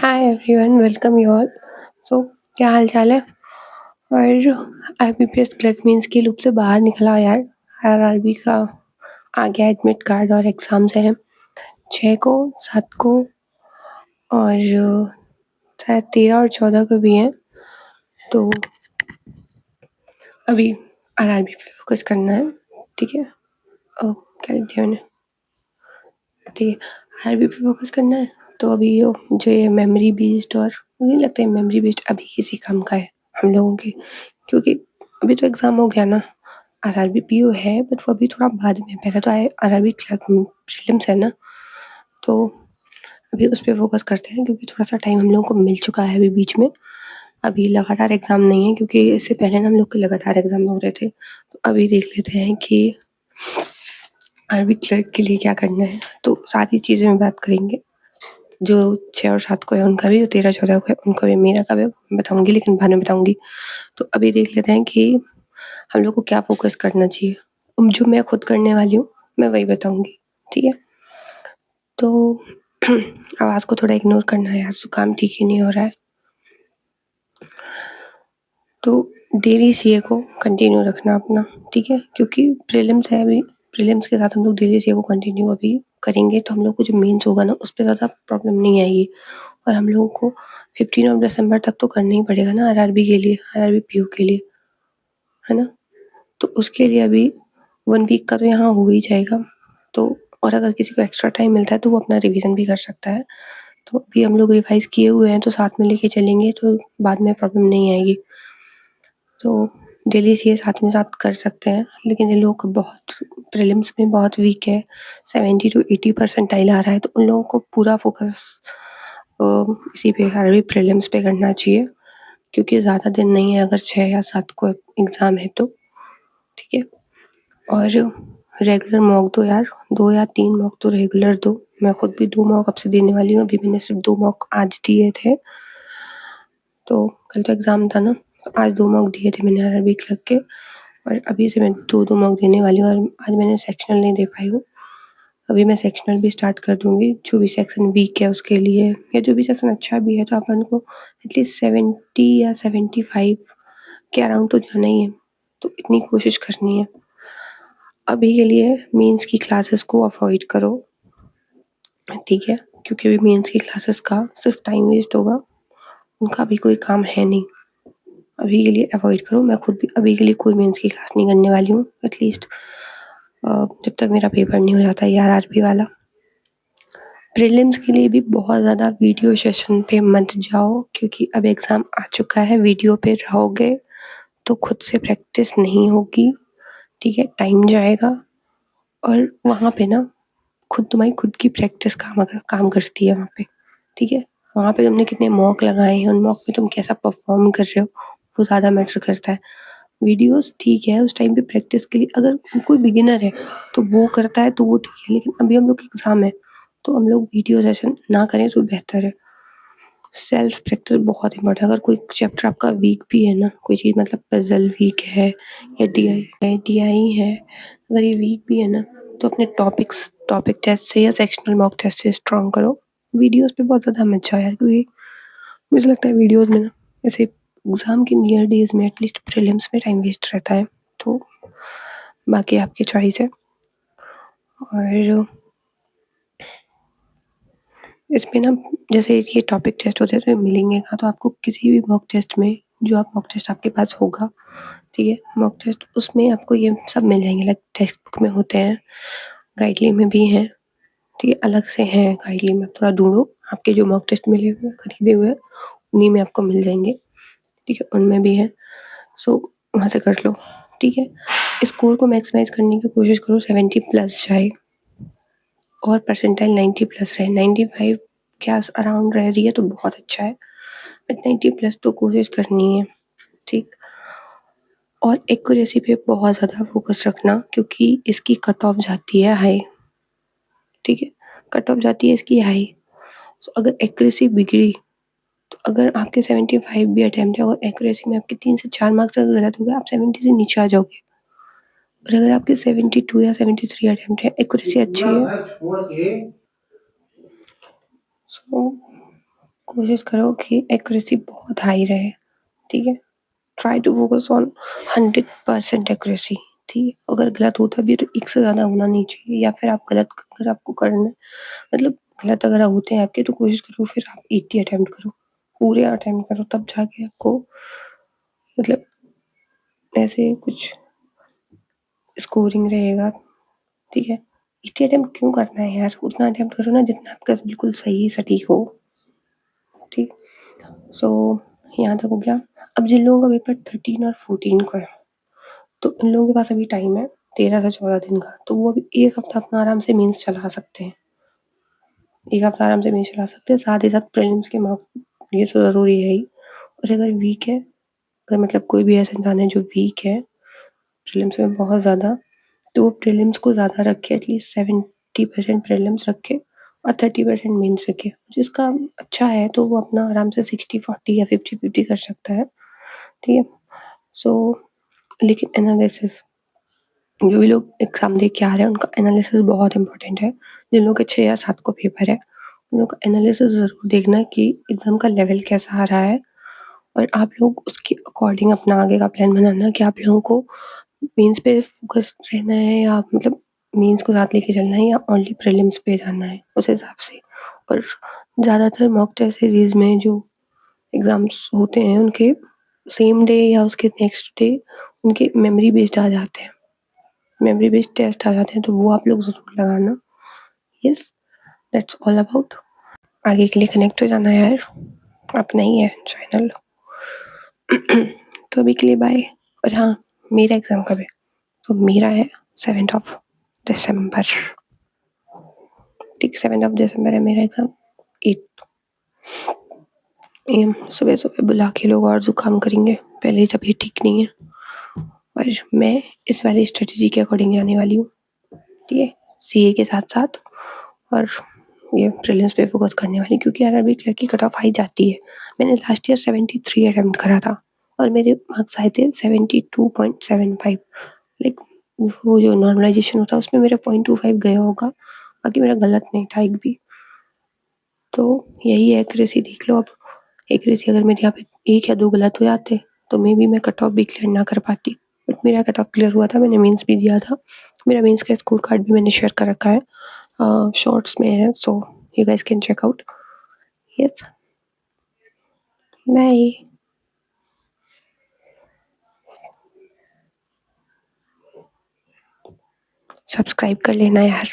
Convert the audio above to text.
Hi everyone, welcome you all. So क्या हाल चाल है? और आईबीपीएस क्लर्क मीन्स की लूप से बाहर निकला यार। आरआरबी का आ गया एडमिट कार्ड और एग्ज़ाम्स हैं 6 को, 7 को और शायद 13 और 14 को भी हैं। तो अभी आरआरबी पे फोकस करना है, ठीक है? क्या लिख दिया मैंने? ठीक है, आरआरबी पे फोकस करना है। तो अभी जो ये मेमोरी बेस्ड और मुझे लगता है मेमोरी बेस्ड अभी किसी काम का है हम लोगों के, क्योंकि अभी तो एग्ज़ाम हो गया ना। आरआरबी पीओ है बट वो अभी थोड़ा बाद में, पहले तो आरआरबी क्लर्क प्रीलिम्स है ना, तो अभी उस पे फोकस करते हैं क्योंकि थोड़ा सा टाइम हम लोगों को मिल चुका है अभी बीच में। अभी लगातार एग्ज़ाम नहीं है क्योंकि इससे पहले ना हम लोग के लगातार एग्ज़ाम हो रहे थे। तो अभी देख लेते हैं कि आरआरबी क्लर्क के लिए क्या करना है। तो सारी चीज़ें में बात करेंगे, जो 6 और 7 को है उनका भी, जो 13-14 को है उनका भी, मेरा कब है बताऊँगी लेकिन बाद में बताऊँगी। तो अभी देख लेते हैं कि हम लोग को क्या फ़ोकस करना चाहिए। जो मैं खुद करने वाली हूँ, मैं वही बताऊँगी, ठीक है? तो आवाज़ को थोड़ा इग्नोर करना है यार, ज़ुकाम ठीक ही नहीं हो रहा है। तो डेली सीए को कंटिन्यू रखना अपना, ठीक है? क्योंकि प्रीलिम्स है अभी, प्रीलिम्स के साथ हम लोग डेली सीए को कंटिन्यू अभी करेंगे तो हम लोग को जो मेंस होगा ना, उस पे ज़्यादा प्रॉब्लम नहीं आएगी। और हम लोगों को 15 ऑफ दिसंबर तक तो करना ही पड़ेगा ना आरआरबी के लिए, आरआरबी पीओ के लिए, है ना? तो उसके लिए अभी 1 वीक का तो यहाँ हो ही जाएगा। तो और अगर किसी को एक्स्ट्रा टाइम मिलता है तो वो अपना रिवीजन भी कर सकता है। तो अभी हम लोग रिवाइज़ किए हुए हैं तो साथ में लेके चलेंगे तो बाद में प्रॉब्लम नहीं आएगी। तो डेली सीए साथ कर सकते हैं, लेकिन जिन लोगों को बहुत प्रीलिम्स में बहुत वीक है, 70 टू 80 परसेंटाइल आ रहा है, तो उन लोगों को पूरा फ़ोकस इसी पे आरआरबी प्रीलिम्स पे करना चाहिए, क्योंकि ज़्यादा दिन नहीं है अगर 6 या 7 को एग्ज़ाम है तो, ठीक है? और रेगुलर मॉक दो यार, 2 या 3 मॉक तो रेगुलर दो। मैं खुद भी 2 मॉक अब से देने वाली हूँ, अभी मैंने सिर्फ 2 मॉक आज दिए थे। तो कल तो एग्ज़ाम था ना, तो आज 2 मॉक दिए थे मैंने आरआरबी क्लर्क के, और अभी से मैं 2-2 मॉक देने वाली हूँ। और आज मैंने सेक्शनल नहीं दे पाई हूँ, अभी मैं सेक्शनल भी स्टार्ट कर दूँगी। जो भी सेक्शन वीक है उसके लिए, या जो भी सेक्शन अच्छा भी है तो अपन को एटलीस्ट 70 या 75 के अराउंड तो जाना ही है, तो इतनी कोशिश करनी है। अभी के लिए मेंस की क्लासेस को अवॉइड करो, ठीक है? क्योंकि अभी मेंस की क्लासेस का सिर्फ टाइम वेस्ट होगा, उनका अभी कोई काम है नहीं। अभी के लिए अवॉइड करो। मैं खुद भी अभी के लिए कोई मेंस की क्लास नहीं करने वाली हूँ, एटलीस्ट जब तक मेरा पेपर नहीं हो जाता है आरआरबी वाला। प्रीलिम्स के लिए भी बहुत ज़्यादा वीडियो सेशन पे मत जाओ, क्योंकि अब एग्ज़ाम आ चुका है। वीडियो पे रहोगे तो खुद से प्रैक्टिस नहीं होगी, ठीक है? टाइम जाएगा और वहाँ पे ना तुम्हारी खुद की प्रैक्टिस काम करती है वहाँ पे, ठीक है? वहाँ पे तुमने कितने मॉक लगाए हैं, उन मॉक में तुम कैसा परफ़ॉर्म कर रहे हो, वो ज़्यादा मैटर करता है। वीडियोज़ ठीक है, उस टाइम पे प्रैक्टिस के लिए अगर कोई बिगिनर है, तो वो करता है तो वो ठीक है, लेकिन अभी हम लोग के एग्ज़ाम है, तो हम लोग वीडियो सेशन ना करें तो बेहतर है। सेल्फ प्रैक्टिस बहुत इम्पोर्टेंट है। अगर कोई चैप्टर आपका वीक भी है ना, कोई चीज़ मतलब पज़ल वीक है या डीआई है, अगर ये वीक भी है ना, तो अपने टॉपिक टेस्ट से या सेक्शनल मॉक टेस्ट से स्ट्रॉन्ग करो। वीडियोज़ पे बहुत ज़्यादा मत जाओ यार, क्योंकि मुझे लगता है वीडियोज़ में ना, ऐसे एग्ज़ाम के नियर डेज़ में एटलीस्ट प्रीलिम्स में टाइम वेस्ट रहता है। तो बाकी आपकी चॉइस है। और इसमें ना, जैसे ये टॉपिक टेस्ट होते हैं तो ये मिलेंगे कहाँ, तो आपको किसी भी मॉक टेस्ट में, जो आप मॉक टेस्ट आपके पास होगा, ठीक है? मॉक टेस्ट उसमें आपको ये सब मिल जाएंगे, लाइक टेक्स्ट बुक में होते हैं, गाइडली में भी हैं, ठीक है? अलग से हैं गाइडली में, थोड़ा ढूंढो, आपके जो मॉक टेस्ट मिले हुए खरीदे हुए हैं उन्हीं में आपको मिल जाएंगे, ठीक है? उनमें भी है, सो वहाँ से कर लो, ठीक है? स्कोर को मैक्सिमाइज करने की कोशिश करो, 70 प्लस जाए और परसेंटाइल 90 प्लस रहे। 95 के अराउंड रह रही है तो बहुत अच्छा है, बट 90 प्लस तो कोशिश करनी है, ठीक? और एक्यूरेसी पे बहुत ज़्यादा फोकस रखना, क्योंकि इसकी कट ऑफ जाती है हाई, ठीक है? कट ऑफ जाती है इसकी हाई। सो अगर एक्यूरेसी बिगड़ी, तो अगर आपके 75 भी अटेम्प्ट है और एक्यूरेसी में आपके 3 से 4 मार्क्स अगर गलत हो गए, आप 70 से नीचे आ जाओगे। और अगर आपके 72 या 73 अटेम्प्ट है, एक्यूरेसी अच्छी है, सो कोशिश करो कि एक्यूरेसी बहुत हाई रहे, ठीक है? Try to focus on 100% accuracy, ठीक है? अगर गलत होता भी है तो 1 से ज़्यादा होना नहीं चाहिए, या फिर आप गलत अगर आपको करना है, मतलब गलत अगर होते हैं आपके, तो कोशिश करो फिर आप 80 अटेम्प्ट करो, पूरे अटेम्प्ट करो, तब जाके आपको मतलब ऐसे कुछ स्कोरिंग रहेगा, ठीक है? 80 अटेम्प्ट क्यों करना है यार? उतना अटेम्प्ट करो ना जितना आपका बिल्कुल सही सटीक हो, ठीक? सो यहाँ तक हो गया। अब जिन लोगों का पेपर 13 और 14 को है, तो इन लोगों के पास अभी टाइम है 13 से 14 दिन का, तो वो अभी 1 हफ्ता अपना आराम से मेंस चला सकते हैं। 1 हफ्ता आराम से मेंस चला सकते हैं, साथ ही साथ प्रीलिम्स के मार्क्स, ये तो ज़रूरी है ही। और अगर वीक है, अगर मतलब कोई भी ऐसा इंसान है जो वीक है प्रीलिम्स में बहुत ज़्यादा, तो वो प्रीलिम्स को ज़्यादा रखे, एटलीस्ट 70% प्रीलिम्स रखे और 30% मेंस रखे। जिसका अच्छा है तो वो अपना आराम से 60-40 या 50-50 कर सकता है, ठीक है? सो लेकिन एनालिसिस, जो भी लोग एग्ज़ाम दे के आ रहे हैं उनका एनालिसिस बहुत इम्पोर्टेंट है। जिन लोगों के 6 या 7 को पेपर है, उन लोगों का एनालिसिस ज़रूर देखना कि एग्ज़ाम का लेवल कैसा आ रहा है, और आप लोग उसके अकॉर्डिंग अपना आगे का प्लान बनाना कि आप लोगों को मेंस पे फोकस रहना है, या मतलब मेंस को साथ लेके चलना है, या ओनली प्रीलिम्स पे जाना है, उस हिसाब से। और ज़्यादातर मॉक टेस्ट सीरीज़ में जो एग्ज़ाम्स होते हैं उनके सेम डे या उसके नेक्स्ट डे उनके मेमोरी बेस्ड आ जाते हैं, मेमोरी बेस्ड टेस्ट आ जाते हैं, तो वो आप लोग ज़रूर लगाना। Yes, that's all about. आगे के लिए कनेक्ट हो जाना यार, अपना ही है चैनल। तो अभी के लिए बाय। और हाँ, मेरा एग्ज़ाम कब है? तो मेरा है 7th ऑफ दिसंबर, ठीक? 7th ऑफ दिसंबर है मेरा एग्ज़ाम। 8 AM सुबह सुबह बुला के लोग और ज़ुकाम करेंगे, पहले ही तबीयत ठीक नहीं है। और मैं इस वाली स्ट्रेटजी के अकॉर्डिंग जाने वाली हूँ, ठीक है? सीए के साथ साथ, और ये प्रीलिम्स पे फोकस करने वाली, क्योंकि आरआरबी क्लर्क की कट ऑफ हाई जाती है। मैंने लास्ट ईयर 73 अटेम्प्ट करा था और मेरे मार्क्स आए थे 72.75। लाइक वो जो नॉर्मलाइजेशन होता है उसमें मेरा 0.25 गया होगा, बाकी मेरा गलत नहीं था एक भी। तो यही है, एक्यूरेसी देख लो। अब एक्यूरेसी अगर मेरे यहाँ पे 1 या 2 गलत हो जाते तो मे बी मैं कट ऑफ भी क्लियर ना कर पाती, बट मेरा कट ऑफ क्लियर हुआ था, मैंने मेंस भी दिया था। मेरा मेंस का स्कोर कार्ड भी मैंने शेयर कर रखा है, शॉर्ट्स में है, so you guys can check out. Yes, bye. Subscribe कर लेना यार।